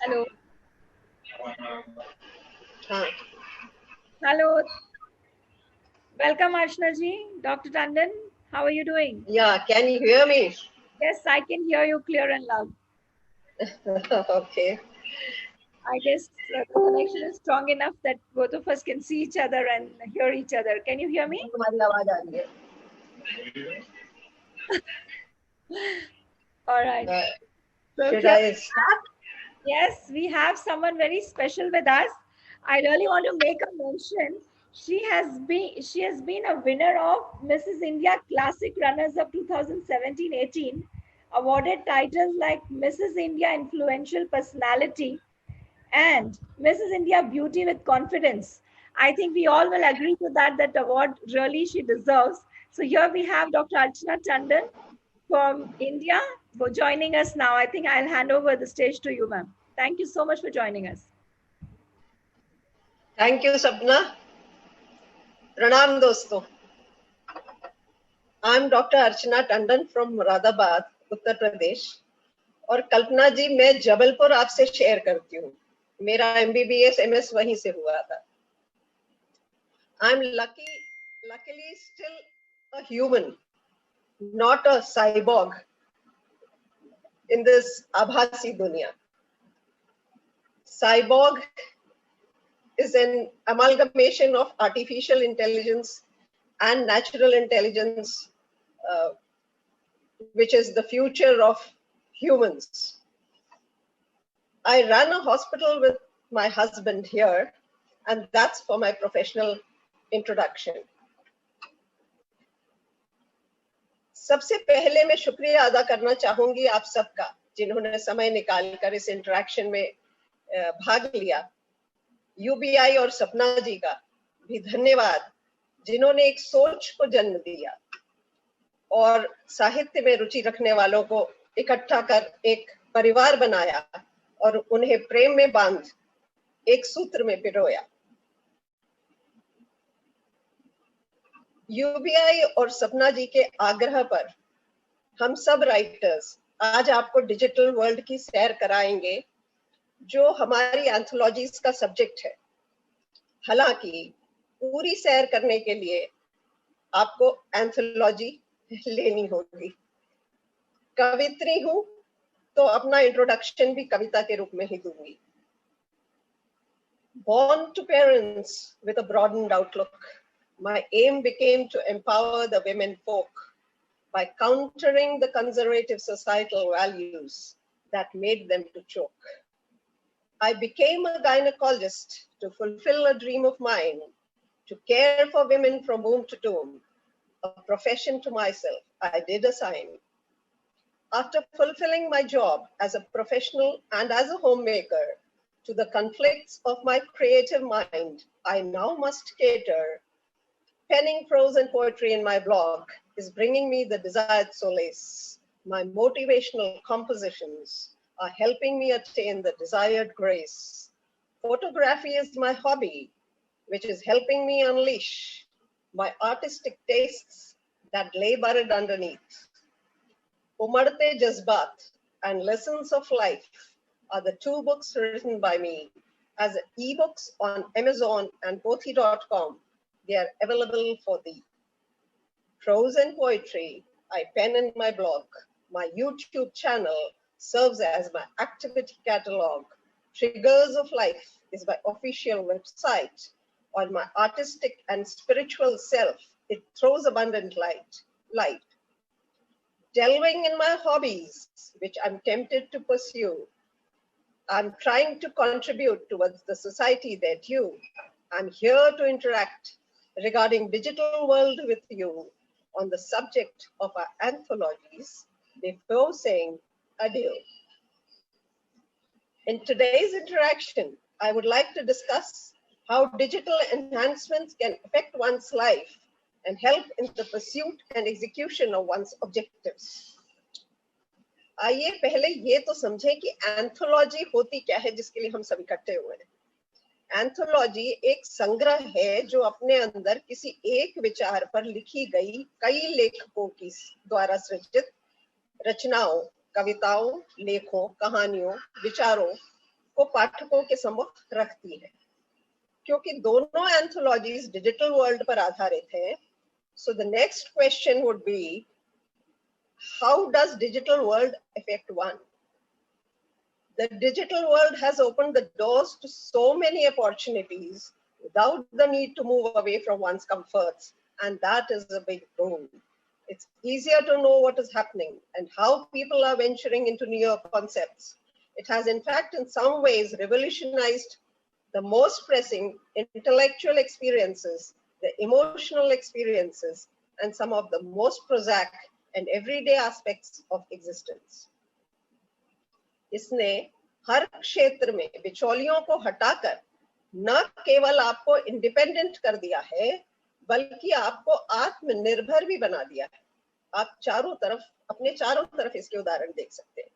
Hello. हाँ. Hello. Welcome, Archana ji. Dr. Tandon, how are you doing? Yeah, can you hear me? Yes, I can hear you clear and loud. Okay. I guess the connection is strong enough that both of us can see each other and hear each other. Can you hear me? तुम्हारी आवाज आ रही है. All right. Uh, So should here, I start? yes, we have someone very special with us. I really want to make a mention. She has been a winner of Mrs. India Classic Runners of 2017-18, awarded titles like Mrs. India Influential Personality and Mrs. India Beauty with Confidence. I think we all will agree to that award really she deserves. So here we have Dr. Archana Tandon from India for joining us now. I think I'll hand over the stage to you, ma'am. Thank you so much for joining us. Thank you, Sapna. Pranam, dosto. I'm Dr. Archana Tandon from Moradabad, Uttar Pradesh. और कल्पना जी मैं जबलपुर आपसे share करती हूँ. मेरा MBBS MS वहीं से हुआ था. I'm luckily still a human, not a cyborg in this abhasi dunya. Cyborg is an amalgamation of artificial intelligence and natural intelligence, which is the future of humans. I run a hospital with my husband here, and that's for my professional introduction. सबसे पहले मैं शुक्रिया अदा करना चाहूंगी आप सबका जिन्होंने समय निकालकर इस इंटरेक्शन में भाग लिया. UBI और सपना जी का भी धन्यवाद जिन्होंने एक सोच को जन्म दिया और साहित्य में रुचि रखने वालों को इकट्ठा कर एक परिवार बनाया और उन्हें प्रेम में बांध एक सूत्र में पिरोया. UBI और सपना जी के आग्रह पर हम सब राइटर्स आज आपको डिजिटल वर्ल्ड की सैर कराएंगे जो हमारी एंथोलॉजीज का सब्जेक्ट है. हालांकि पूरी सैर करने के लिए आपको एंथोलॉजी लेनी होगी. कवित्री हूं तो अपना इंट्रोडक्शन भी कविता के रूप में ही दूंगी. Born to parents with a broadened outlook, my aim became to empower the women folk by countering the conservative societal values that made them to choke. I became a gynecologist to fulfill a dream of mine, to care for women from womb to tomb, a profession to myself I did assign. After fulfilling my job as a professional and as a homemaker to the conflicts of my creative mind, I now must cater. Penning prose and poetry in my blog is bringing me the desired solace. My motivational compositions are helping me attain the desired grace. Photography is my hobby, which is helping me unleash my artistic tastes that lay buried underneath. Umarte Jazbat and Lessons of Life are the two books written by me as ebooks on Amazon and pothi.com. They are available for thee. Prose and poetry I pen in my blog. My YouTube channel serves as my activity catalog. Triggers of Life is my official website. On my artistic and spiritual self, it throws abundant light. Delving in my hobbies, which I'm tempted to pursue, I'm trying to contribute towards the society that you. I'm here to interact regarding digital world with you on the subject of our anthologies before saying adieu. In today's interaction, I would like to discuss how digital enhancements can affect one's life and help in the pursuit and execution of one's objectives. आइए पहले ये तो समझें कि anthology होती क्या है जिसके लिए हम सब इकट्ठे हुए हैं. एंथोलॉजी एक संग्रह है जो अपने अंदर किसी एक विचार पर लिखी गई कई लेखकों की द्वारा सृजित रचनाओं, कविताओं, लेखों, कहानियों, विचारों को पाठकों के सम्मुख रखती है। क्योंकि दोनों एंथोलॉजीज डिजिटल वर्ल्ड पर आधारित है, so the next question would be, how does digital world affect one? The digital world has opened the doors to so many opportunities without the need to move away from one's comforts, and that is a big boon. It's easier to know what is happening and how people are venturing into newer concepts. It has, in fact, in some ways, revolutionized the most pressing intellectual experiences, the emotional experiences, and some of the most prosaic and everyday aspects of existence. इसने हर क्षेत्र में बिचौलियों को हटाकर न केवल आपको independent कर दिया है, बल्कि आपको आत्मनिर्भर भी बना दिया है। आप अपने चारों तरफ इसके उदाहरण देख सकते हैं।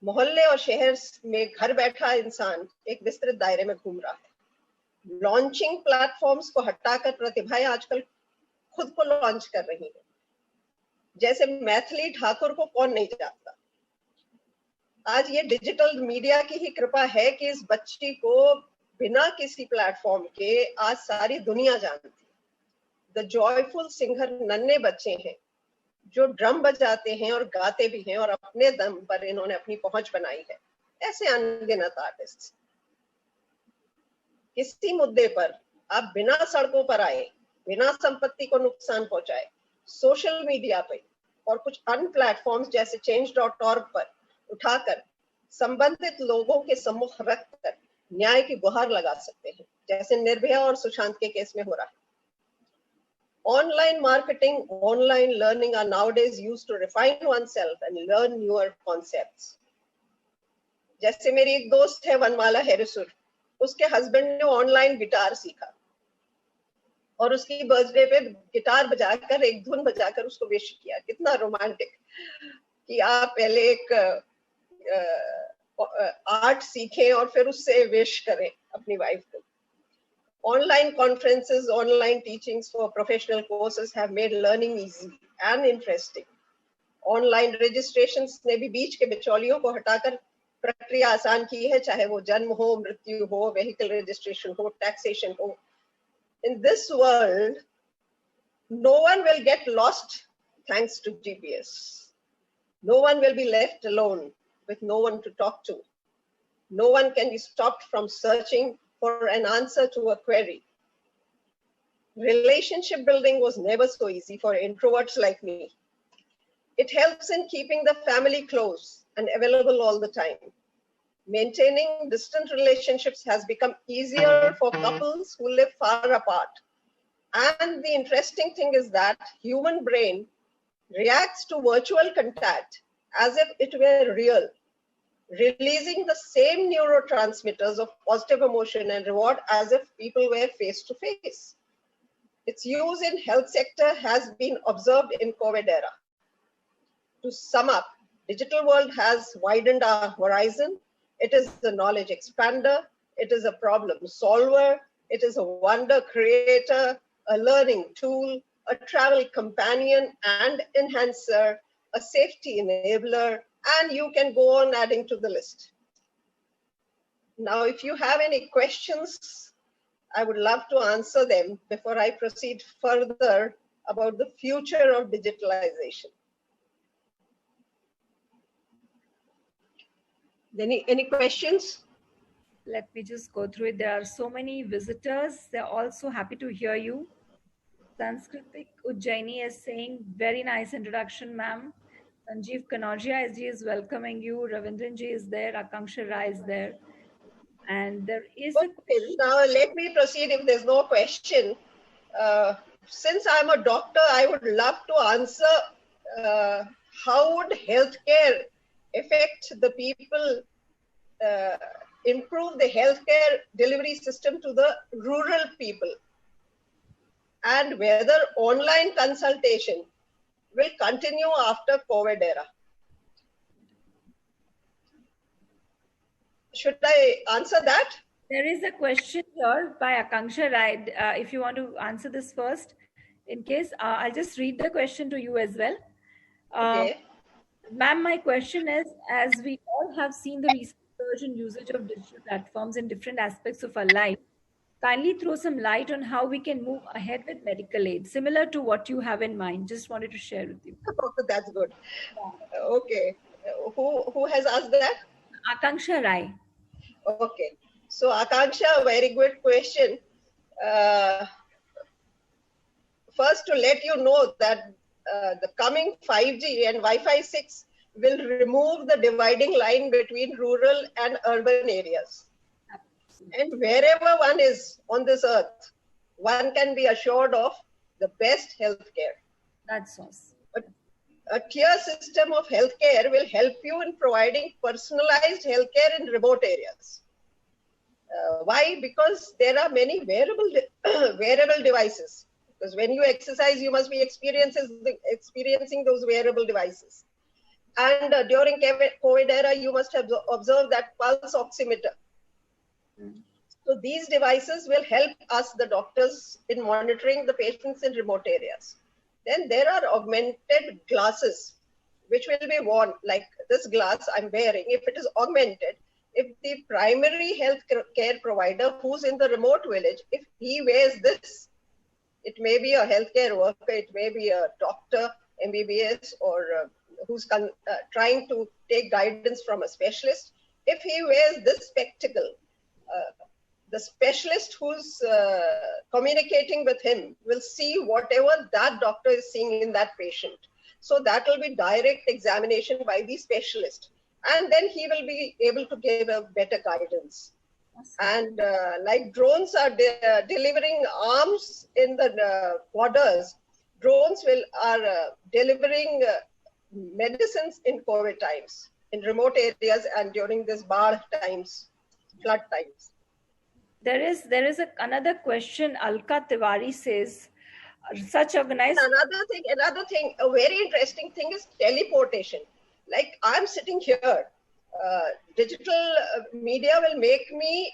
मोहल्ले और शहर में घर बैठा इंसान एक विस्तृत दायरे में घूम रहा है। लॉन्चिंग प्लेटफॉर्म्स को हटाकर प्रतिभाएं आजकल खुद को लॉन्च कर रही हैं। जैसे मैथिली ठाकुर को कौन नहीं जानता। आज ये डिजिटल मीडिया की ही कृपा है कि इस बच्ची को बिना किसी प्लेटफॉर्म के आज सारी दुनिया जानती। द जॉयफुल सिंगर नन्हे बच्चे हैं जो ड्रम बजाते हैं और गाते भी हैं और अपने दम पर इन्होंने अपनी पहुंच बनाई है। ऐसे अनगिनत आर्टिस्ट। किसी मुद्दे पर आप बिना सड़कों पर आए, बिना संपत्ति को नुकसान पहुंचाए, सोशल मीडिया पे और कुछ अन्य प्लेटफॉर्म्स जैसे change.org पर उठाकर संबंधित लोगों के सम्मुख रखकर न्याय की गुहार लगा सकते हैं, जैसे निर्भया और सुशांत के केस में हो रहा है। Online marketing, online learning are nowadays used to refine oneself and learn newer concepts. जैसे मेरी एक दोस्त है वनमाला हेरिसुर, उसके हस्बैंड ने ऑनलाइन गिटार सीखा और उसकी बर्थडे पे गिटार बजाकर एक धुन बजाकर उसको विश किया। कितना रोमांटिक कि आप पहले एक आर्ट सीखें और फिर उससे विश करें अपनी वाइफ को। Online conferences, online teachings for professional courses have made learning easy and interesting. Online registrations ने भी बीच के बिचौलियों को हटाकर प्रक्रिया आसान की है, चाहे वो जन्म हो, मृत्यु हो, vehicle registration हो, taxation हो। In this world, no one will get lost thanks to GPS. No one will be left alone with no one to talk to. No one can be stopped from searching for an answer to a query. Relationship building was never so easy for introverts like me. It helps in keeping the family close and available all the time. Maintaining distant relationships has become easier for couples who live far apart. And the interesting thing is that human brain reacts to virtual contact as if it were real, releasing the same neurotransmitters of positive emotion and reward as if people were face to face. Its use in health sector has been observed in COVID era. To sum up, digital world has widened our horizon. It is a knowledge expander. It is a problem solver. It is a wonder creator, a learning tool, a travel companion and enhancer, a safety enabler, and you can go on adding to the list. Now, if you have any questions, I would love to answer them before I proceed further about the future of digitalization. Any questions? Let me just go through it. There are so many visitors. They're also happy to hear you. Sanskritik Ujjaini is saying, very nice introduction, ma'am. Sanjeev Kanoria ji is welcoming you. Ravindran ji is there. Akanksha Rai is there. And there is a question. Now let me proceed if there's no question. Since I'm a doctor, I would love to answer how would healthcare affect the people, improve the healthcare delivery system to the rural people, and whether online consultation will continue after COVID era. Should I answer that? There is a question here by Akanksha Rai. If you want to answer this first, in case, I'll just read the question to you as well. Okay. Ma'am, my question is, as we all have seen the recent surge in usage of digital platforms in different aspects of our life. Kindly throw some light on how we can move ahead with medical aid, similar to what you have in mind. Just wanted to share with you. That's good. Yeah. Okay. Who has asked that? Akanksha Rai. Okay. So Akanksha, very good question. Uh, First, to let you know that the coming 5G and Wi-Fi 6 will remove the dividing line between rural and urban areas. And wherever one is on this earth, one can be assured of the best healthcare. That's awesome. A tier system of healthcare will help you in providing personalized healthcare in remote areas. Why? Because there are many wearable devices. Because when you exercise, you must be experiencing those wearable devices. And during COVID era, you must have observed that pulse oximeter. So these devices will help us, the doctors, in monitoring the patients in remote areas. Then there are augmented glasses, which will be worn, like this glass I'm wearing. If it is augmented, if the primary health care provider who's in the remote village, if he wears this, it may be a healthcare worker, it may be a doctor, MBBS, or who's trying to take guidance from a specialist. If he wears this spectacle, the specialist who's communicating with him will see whatever that doctor is seeing in that patient. So that will be direct examination by the specialist. And then he will be able to give a better guidance. And like drones are delivering arms in the borders, drones are delivering medicines in COVID times, in remote areas and during this bar times, flood times. There is another question. Alka Tiwari says, such organized. Another thing, a very interesting thing is teleportation. Like I'm sitting here, digital media will make me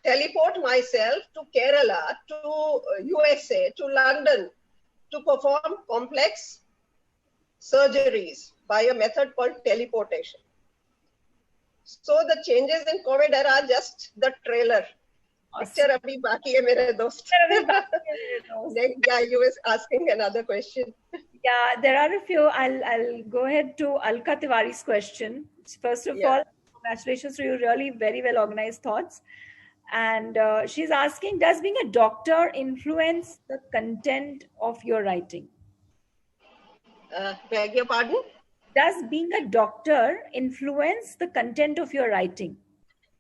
teleport myself to Kerala, to USA, to London, to perform complex surgeries by a method called teleportation. So the changes in COVID era are just the trailer. Picture abhi baki hai mere dost. Yeah, you was asking another question. Yeah, there are a few. I'll go ahead to Alka Tiwari's question. First of all, congratulations to you. Really very well organized thoughts. And she's asking, does being a doctor influence the content of your writing? Beg your pardon? Does being a doctor influence the content of your writing?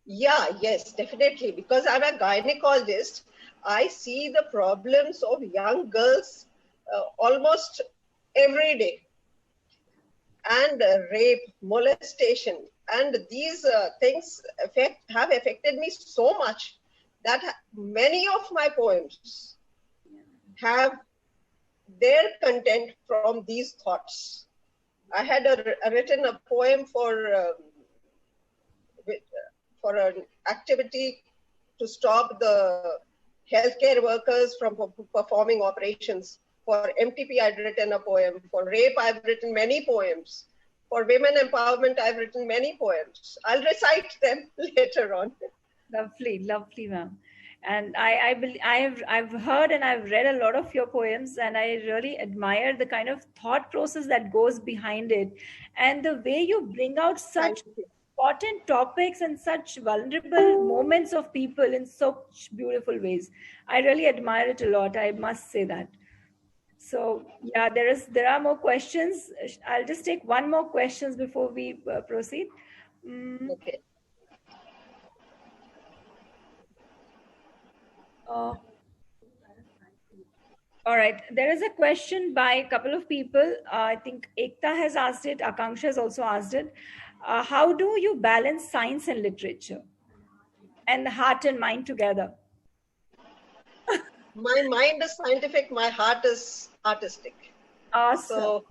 Yeah, yes, definitely. Because I'm a gynecologist, I see the problems of young girls almost every day. And rape, molestation, and these things have affected me so much that many of my poems have their content from these thoughts. I had written a poem for an activity to stop the healthcare workers from performing operations. For MTP, I'd written a poem. For rape, I've written many poems. For women empowerment, I've written many poems. I'll recite them later on. Lovely, lovely, ma'am. And I've heard and I've read a lot of your poems, and I really admire the kind of thought process that goes behind it, and the way you bring out such important topics and such vulnerable moments of people in such beautiful ways. I really admire it a lot. I must say that. So yeah, there are more questions. I'll just take one more questions before we proceed. Okay. All right. There is a question by a couple of people. I think Ekta has asked it. Akanksha has also asked it. How do you balance science and literature and heart and mind together? My mind is scientific. My heart is artistic. Awesome. So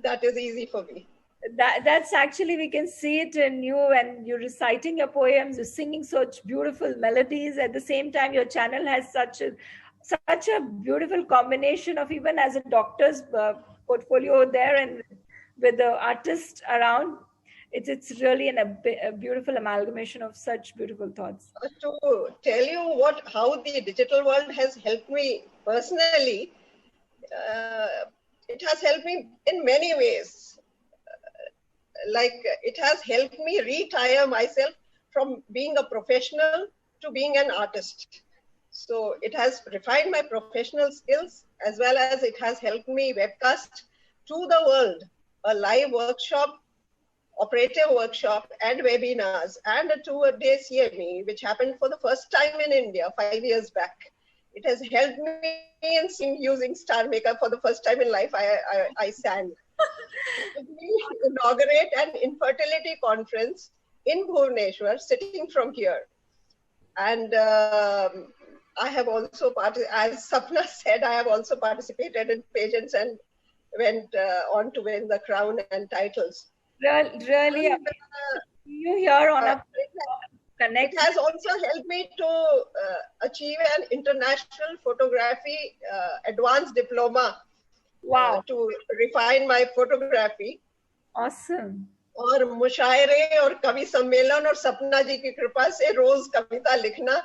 that is easy for me. That's actually, we can see it in you, and you're reciting your poems, you're singing such beautiful melodies. At the same time, your channel has such a beautiful combination of, even as a doctor's portfolio there and with the artist around. It's really a beautiful amalgamation of such beautiful thoughts. To tell you how the digital world has helped me personally, it has helped me in many ways. Like it has helped me retire myself from being a professional to being an artist. So it has refined my professional skills, as well as it has helped me webcast to the world a live workshop, operative workshop and webinars and a 2-day CME, which happened for the first time in India 5 years back. It has helped me in using star makeup for the first time in life. I sang. We inaugurate an infertility conference in Bhubaneswar, sitting from here. And I have also, as Sapna said, I have also participated in pageants and went on to win the crown and titles. Really, you here on a connect. It has also helped me to achieve an international photography advanced diploma. Wow. To refine my photography. Awesome. और मुशायरे और कवि सम्मेलन और सपना जी की कृपा से रोज कविता लिखना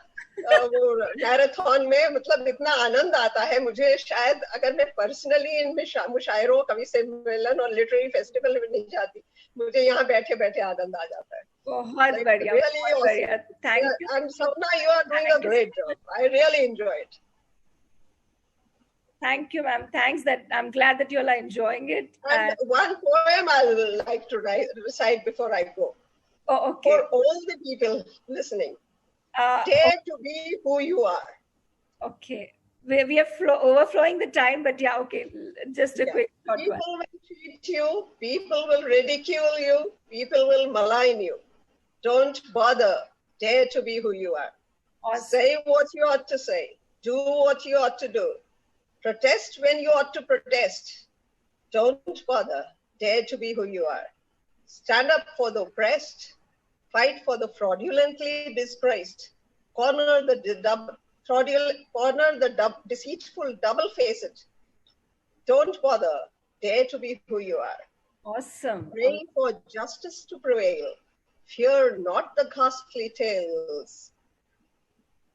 वो मैराथन में मतलब इतना आनंद आता है मुझे, शायद अगर मैं पर्सनली इन मुशायरों कवि सम्मेलन और लिटरेरी फेस्टिवल में नहीं जाती, मुझे यहाँ बैठे बैठे आनंद आ जाता है. बहुत बढ़िया. Thank you. And Sapna, you are doing a great job. I really enjoy it. Thank you, ma'am. Thanks. I'm glad that you all are enjoying it. And one poem I would like to recite before I go. Oh, okay. For all the people listening, dare to be who you are. Okay. We are overflowing the time, but yeah, okay. Just a quick thought. People will treat you, people will ridicule you, people will malign you. Don't bother. Dare to be who you are. Awesome. Say what you ought to say. Do what you ought to do. Protest when you ought to protest. Don't bother. Dare to be who you are. Stand up for the oppressed. Fight for the fraudulently disgraced. Corner the deceitful, double-faced. Don't bother. Dare to be who you are. Awesome. Pray for justice to prevail. Fear not the ghastly tales.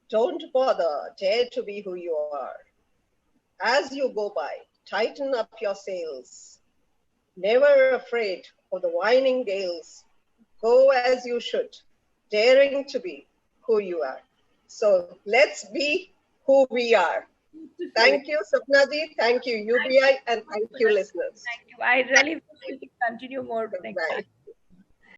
Don't bother. Dare to be who you are. As you go by, tighten up your sails. Never afraid of the whining gales. Go as you should, daring to be who you are. So let's be who we are. Thank you, Sapna ji. Thank you, UBI, and thank you, listeners. Thank you. I really wish we could continue more next time.